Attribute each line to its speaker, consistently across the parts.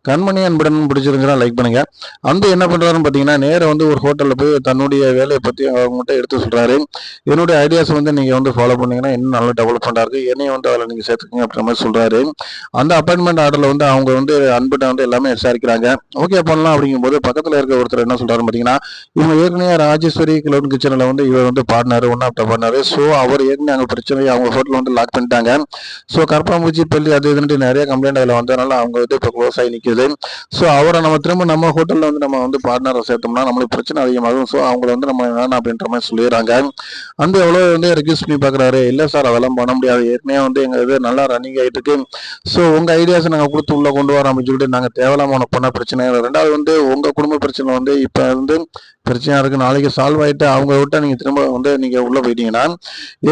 Speaker 1: கண்மணி அன்புடன் பிடிச்சிருந்துச்சுன்னா லைக் பண்ணுங்க. அந்த என்ன பண்றாருன்னு பார்த்தீங்கன்னா, நேரா வந்து ஒரு ஹோட்டல்ல போய் தன்னுடைய வேலையை பத்தி அவங்ககிட்ட எடுத்து சொல்றாரு. என்னுடைய ஐடியாஸ் வந்து நீங்க வந்து ஃபாலோ பண்ணீங்கன்னா இன்னும் நல்லா டெவலப்மெண்டா இருக்கு. என்னையும் வந்து அதில் நீங்க சேர்த்துக்கங்க அப்படின்ற மாதிரி சொல்றாரு. அந்த அப்பாயின்மெண்ட் ஆர்டர்ல வந்து அவங்க வந்து அன்பிட்ட வந்து எல்லாமே விசாரிக்கிறாங்க. ஓகே பண்ணலாம் அப்படிங்கும்போது பக்கத்துல இருக்க ஒருத்தர் என்ன சொல்றாருன்னு பார்த்தீங்கன்னா, இவங்க ஏற்கனவே ராஜேஸ்வரி கிளவுட் கிச்சனில் வந்து இவர் வந்து partner one of the partner. So அவர் ஏற்கனவே அங்கே பிரச்சனையை அவங்க ஹோட்டல் வந்து லாக் பண்ணிட்டாங்க. ஸோ கரப்பாம்பூச்சி பள்ளி அது இதுன்ட்டு நிறைய கம்ப்ளைண்ட் அதில் வந்ததுனால அவங்க வந்து இப்போ க்ளோஸ் ஆகி நிற்குது. ஸோ அவரை நம்ம திரும்ப நம்ம ஹோட்டலில் வந்து நம்ம வந்து பார்ட்னரை சேர்த்தோம்னா நம்மளுக்கு பிரச்சனை அதிகமாகும். ஸோ அவங்கள வந்து நம்ம வேணாம் அப்படின்ற மாதிரி சொல்லிடுறாங்க. அந்த எவ்வளோ வந்து ரெக்யூஸ் பண்ணி பார்க்குறாரு. இல்லை சார் அதெல்லாம் பண்ண முடியாது, ஏற்கனவே வந்து எங்கள் இது நல்லா ரன்னிங் ஆகிட்டு இருக்கு. ஸோ உங்கள் ஐடியாஸை நாங்கள் கொடுத்து உள்ளே கொண்டு வரோம் அப்படின்னு சொல்லிட்டு நாங்கள் தேவையில்லாம உனக்கு பண்ண பிரச்சனை. ரெண்டாவது வந்து உங்கள் குடும்ப பிரச்சனை வந்து இப்போ வந்து பிரச்சனையாக இருக்குது, நாளைக்கு சால்வ் ஆகிட்டு அவங்க விட்ட நீங்கள் திரும்ப வந்து நீங்கள் உள்ளே போயிட்டீங்கன்னா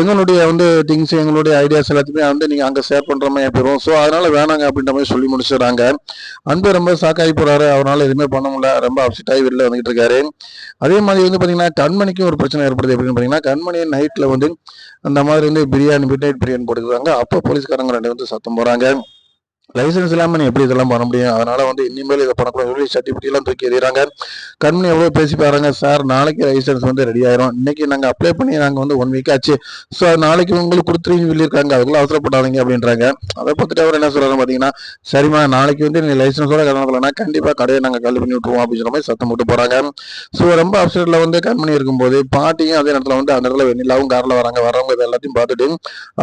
Speaker 1: எங்களுடைய வந்து திங்ஸ் எங்களுடைய ஐடியாஸ் எல்லாத்தையுமே வந்து நீங்கள் அங்கே ஷேர் பண்ணுற மாதிரி போயிடும். ஸோ அதனால வேணாங்க அப்படின்ற மாதிரி சொல்லி முடிச்சிடுறாங்க. அன்பு ரொம்ப ஷாக்காகி போறாரு. அவரால் எதுவுமே பண்ண முடியல, ரொம்ப அப்செட் ஆகி வெளில வந்துகிட்டு இருக்காரு. அதே மாதிரி வந்து பார்த்தீங்கன்னா கண்மணிக்கும் ஒரு பிரச்சனை ஏற்படுது. எப்படின்னு பார்த்தீங்கன்னா கண்மணி நைட்டில் வந்து அந்த மாதிரி வந்து பிரியாணி மிட் நைட் பிரியாணி போட்டுக்கிறாங்க. அப்போ போலீஸ்காரங்க ரெண்டு வந்து சத்தம் போகிறாங்க, லைசன்ஸ் இல்லாமல் நீ எப்படி இதெல்லாம் பண்ண முடியும், அதனால வந்து இனிமேல் இதை பண்ணக்கூடாது சொல்லி சர்டிஃபிகேட்லாம் தூக்கி எறிகிறாங்க. கண்மணி எவ்வளோ பேசி பாருங்க, சார் நாளைக்கு லைசன்ஸ் வந்து ரெடி ஆயிரும், இன்னைக்கு நாங்கள் அப்ளை பண்ணி நாங்கள் வந்து 1 வீக் ஆச்சு, ஸோ நாளைக்கு உங்களுக்கு கொடுத்துருன்னு சொல்லியிருக்காங்க, அதுக்குள்ள அவசரப்படாதீங்க அப்படின்றாங்க. அதை பார்த்துட்டு அவர் என்ன சொல்றாரு பார்த்தீங்கன்னா, சரிம்மா நாளைக்கு வந்து நீ லைசன்ஸோட கடனப்படலைன்னா கண்டிப்பாக கடையை நாங்கள் காலி பண்ணி விட்டுருவோம் அப்படிங்கிற மாதிரி சத்தம் போட்டு போகிறாங்க. ஸோ ரொம்ப அப்செட்டில் வந்து கண்மணி இருக்கும்போது பாட்டியும் அதே நேரத்தில் வந்து அந்த இடத்துல வெண்ணிலாவும் காரில் வராங்க. வரவங்க இது எல்லாத்தையும் பார்த்துட்டு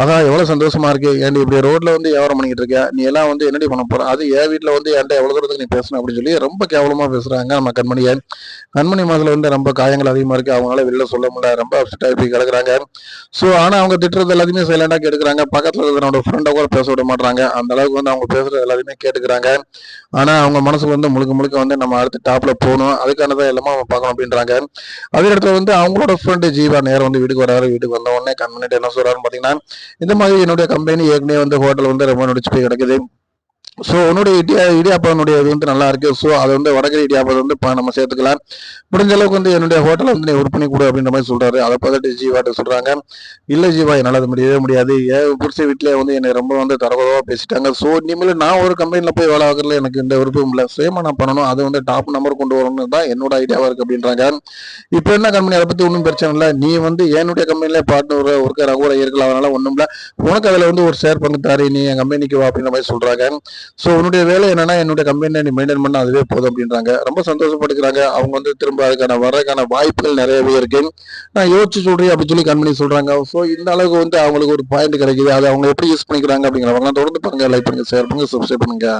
Speaker 1: அதான் எவ்வளோ சந்தோஷமா இருக்கு, ஏன்டி இப்படி ரோட்ல வந்து வியாபாரம் பண்ணிக்கிட்டு இருக்க, நீ எல்லாம் வந்து என்னடி பண்ண போற, அது என் வீட்டில் வந்து என்கிட்ட எவ்வளோ தூரத்துக்கு நீ பேசணும் அப்படின்னு சொல்லி ரொம்ப கேவலமாக பேசுறாங்க நம்ம கண்மணியை. கண்மணி மனசுல வந்து ரொம்ப காயங்கள் அதிகமாக இருக்கு, அவங்களால வெளில சொல்ல முடியல, ரொம்ப அப்செட் ஆகி போய் கிடக்குறாங்க. ஸோ ஆனால் அவங்க திட்டுறது எல்லாத்தையுமே சைலண்டாக கேட்டுக்கிறாங்க. பக்கத்தில் இருக்கிறவனோட ஃப்ரெண்டை கூட பேச விட மாட்டாங்க, அந்த அளவுக்கு வந்து அவங்க பேசுறது எல்லாத்தையுமே கேட்டுக்கிறாங்க. ஆனால் அவங்க மனசுல வந்து முழுக்க முழுக்க வந்து நம்ம அடுத்த டாப்ல போகணும், அதுக்கானதான் எல்லாமே அவங்க பார்க்கணும் அப்படின்றாங்க. அதே இடத்துல வந்து அவங்களோட ஃப்ரெண்டு ஜீவா நேரம் வந்து வீட்டுக்கு வராரு. வீட்டுக்கு வந்த உடனே கண்மணிட்டு என்ன சொல்றாருன்னு பார்த்தீங்கன்னா, இந்த மாதிரி என்னுடைய கம்பெனி ஏற்கனவே வந்து ஹோட்டல் வந்து ரொம்ப நடிச்சு போய் கிடக்குது. ஸோ உன்னுடைய இடியாப்பனுடைய இது வந்து நல்லா இருக்கு, ஸோ அதை வந்து வடகரி இடியாப்பத்தை வந்து நம்ம சேர்த்துக்கலாம், முடிஞ்ச அளவுக்கு வந்து என்னுடைய ஹோட்டலை வந்து நீ விற்பனை கொடு அப்படின்ற மாதிரி சொல்றாரு. அதை பார்த்துட்டு ஜீவாட்ட சொல்றாங்க, இல்லை ஜீவா என்னால் அது முடியவே முடியாது, என் புடிச்ச வீட்டிலே வந்து என்னை ரொம்ப வந்து தரகுறவா பேசிட்டாங்க. ஸோ இனிமேல் நான் ஒரு கம்பெனியில் போய் வேலை ஆகிறதுல எனக்கு இந்த விருப்பம் இல்லை, சுயமா நான் பண்ணணும், அது வந்து டாப் நம்பர் கொண்டு வரணும்னு தான் என்னோட ஐடியாவா இருக்கு அப்படின்றாங்க. இப்போ என்ன கம்பெனி அதை பற்றி ஒன்றும் பிரச்சனை இல்லை, நீ வந்து என்னுடைய கம்பெனிலே பார்ட்னர் ஒர்க்கராக கூட இருக்கலாம், அதனால ஒன்றும் இல்லை, உனக்கு அதில் வந்து ஒரு ஷேர் பண்ணி தாரி, நீ என் கம்பெனிக்கு வா அப்படின்ற மாதிரி சொல்றாங்க. ஸோ உன்னுடைய வேலை என்னன்னா என்னுடைய கம்பெனியை நீ மெயின்டைன் பண்ண அதுவே போதும் அப்படின்றாங்க. ரொம்ப சந்தோஷப்படுக்கிறாங்க. அவங்க வந்து திரும்ப அதுக்கான வர்றதுக்கான வாய்ப்புகள் நிறையவே இருக்கு, நான் யோசிச்சு சொல்றேன் அப்படின்னு சொல்லி கம்பெனி சொல்றாங்க. ஸோ இந்த அளவுக்கு வந்து அவங்களுக்கு ஒரு பாயிண்ட் கிடைக்குது, அதை அவங்க எப்படி யூஸ் பண்ணிக்கிறாங்க அப்படிங்கிறவங்க தொடர்ந்து பாருங்க, லைக் பண்ணுங்க, ஷேர் பண்ணுங்க, சப்ஸ்கிரைப் பண்ணுங்க.